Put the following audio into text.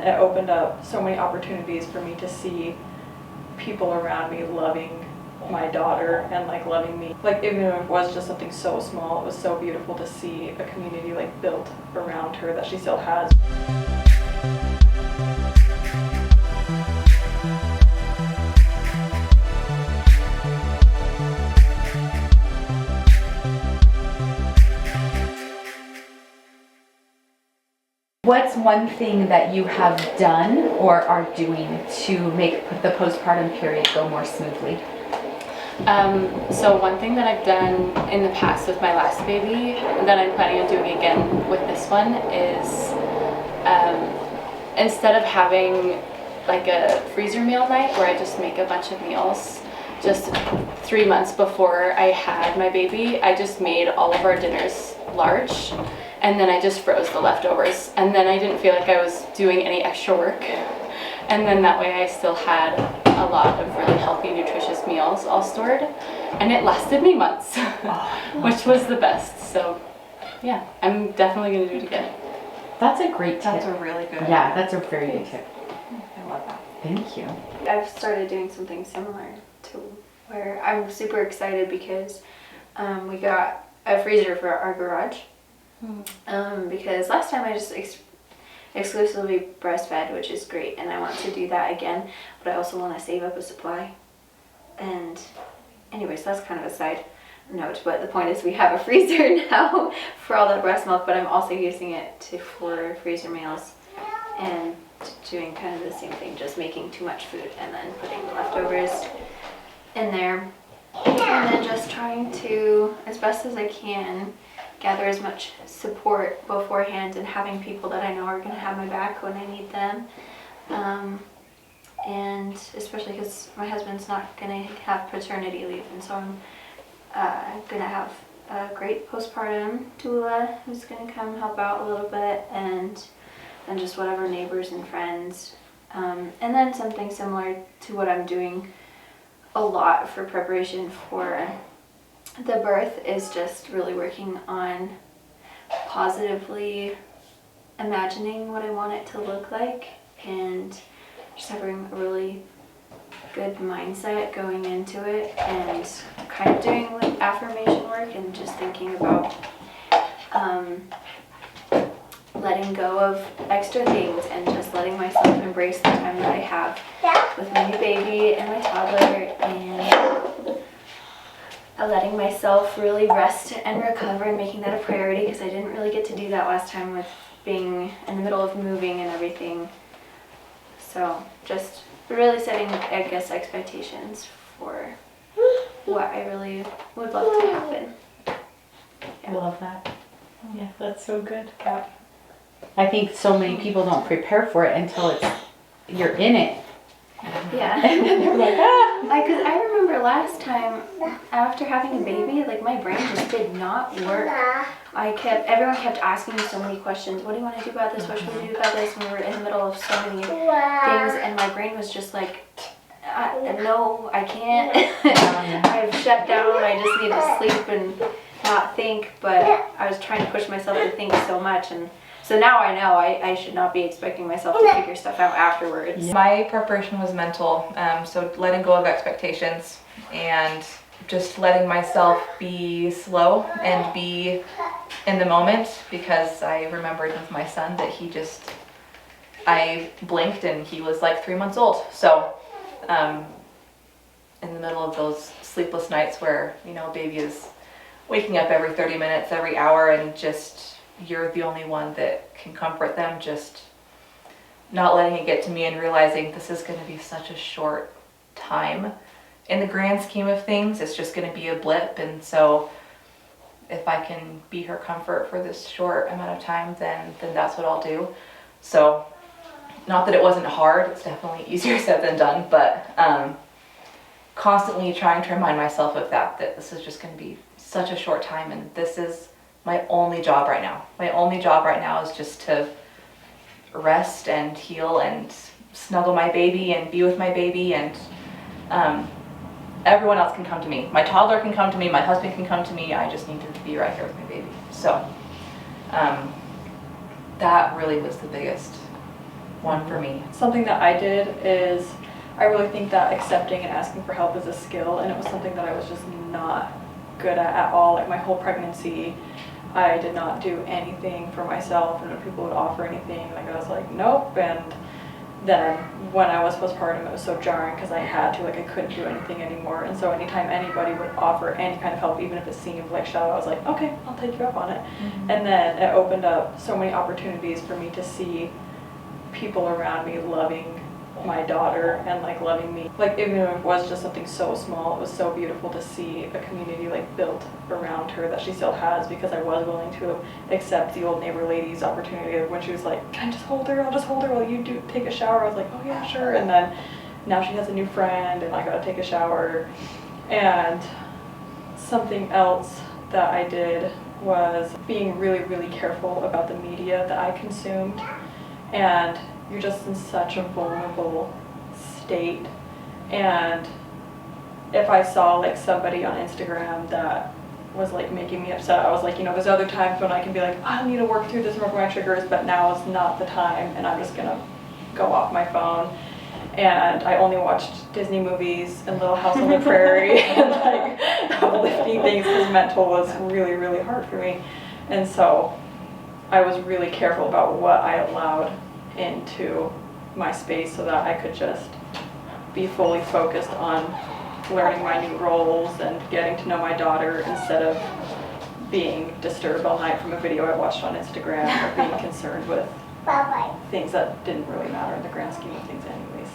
It opened up so many opportunities for me to see people around me loving my daughter and like loving me. Like even if it was just something so small, it was so beautiful to see a community like built around her that she still has. What's one thing that you have done or are doing to make the postpartum period go more smoothly? So one thing that I've done in the past with my last baby that I'm planning on doing again with this one is instead of having like a freezer meal night where I just make a bunch of meals, just 3 months before I had my baby, I just made all of our dinners large. And then I just froze the leftovers. And then I didn't feel like I was doing any extra work. And then that way I still had a lot of really healthy, nutritious meals all stored. And it lasted me months, which was the best. So yeah, I'm definitely gonna do it again. That's a great tip. That's a really good Yeah, that's a very good tip. I love that. Thank you. I've started doing something similar to where I'm super excited because we got a freezer for our garage. Because last time I just exclusively breastfed, which is great, and I want to do that again, but I also want to save up a supply. And anyways, that's kind of a side note, but the point is we have a freezer now for all that breast milk, but I'm also using it for freezer meals and doing kind of the same thing, just making too much food and then putting the leftovers in there, and then just trying to, as best as I can, gather as much support beforehand and having people that I know are going to have my back when I need them. And especially because my husband's not going to have paternity leave, and so I'm going to have a great postpartum doula who's going to come help out a little bit, and then just whatever neighbors and friends. And then something similar to what I'm doing a lot for preparation for the birth is just really working on positively imagining what I want it to look like and just having a really good mindset going into it, and kind of doing like affirmation work and just thinking about letting go of extra things and just letting myself embrace the time that I have with my new baby and my toddler, and letting myself really rest and recover and making that a priority, because I didn't really get to do that last time with being in the middle of moving and everything. So just really setting, I guess, expectations for what I really would love to happen. I love that. Yeah, that's so good. Yeah. I think so many people don't prepare for it until you're in it. Yeah. And then they're like, ah! Because I remember last time after having a baby, like my brain just did not work. Everyone kept asking me so many questions. What do you want to do about this? What should we do about this? And we were in the middle of so many things, and my brain was just like, no, I can't. I've shut down. I just need to sleep and not think. But I was trying to push myself to think so much, and so now I know I should not be expecting myself to figure stuff out afterwards. My preparation was mental, so letting go of expectations and just letting myself be slow and be in the moment, because I remembered with my son that I blinked and he was like 3 months old. So in the middle of those sleepless nights where, baby is waking up every 30 minutes, every hour, and just you're the only one that can comfort them, just not letting it get to me and realizing this is going to be such a short time. In the grand scheme of things, it's just going to be a blip, and so if I can be her comfort for this short amount of time, then that's what I'll do. So not that it wasn't hard, it's definitely easier said than done, but constantly trying to remind myself of that this is just going to be such a short time, and this is my only job right now. My only job right now is just to rest and heal and snuggle my baby and be with my baby, and everyone else can come to me. My toddler can come to me, my husband can come to me, I just need to be right here with my baby. So that really was the biggest one for me. Something that I did is I really think that accepting and asking for help is a skill, and it was something that I was just not good at all. Like my whole pregnancy, I did not do anything for myself, and when people would offer anything, like I was like, nope. And then when I was postpartum, it was so jarring because I had to, like I couldn't do anything anymore. And so anytime anybody would offer any kind of help, even if it seemed like shallow, I was like, okay, I'll take you up on it. And then it opened up so many opportunities for me to see people around me loving my daughter and like loving me. Like even if it was just something so small, it was so beautiful to see a community like built around her that she still has, because I was willing to accept the old neighbor lady's opportunity of when she was like, can I just hold her? I'll just hold her while you do take a shower. I was like, oh yeah, sure. And then now she has a new friend and I gotta take a shower. And something else that I did was being really, really careful about the media that I consumed. And you're just in such a vulnerable state. And if I saw like somebody on Instagram that was like making me upset, I was like, you know, there's other times when I can be like, I need to work through this and work my triggers, but now is not the time, and I'm just gonna go off my phone. And I only watched Disney movies and Little House on the Prairie and like uplifting things, because mental was really, really hard for me. And so I was really careful about what I allowed into my space so that I could just be fully focused on learning my new roles and getting to know my daughter, instead of being disturbed all night from a video I watched on Instagram, or being concerned with things that didn't really matter in the grand scheme of things anyways.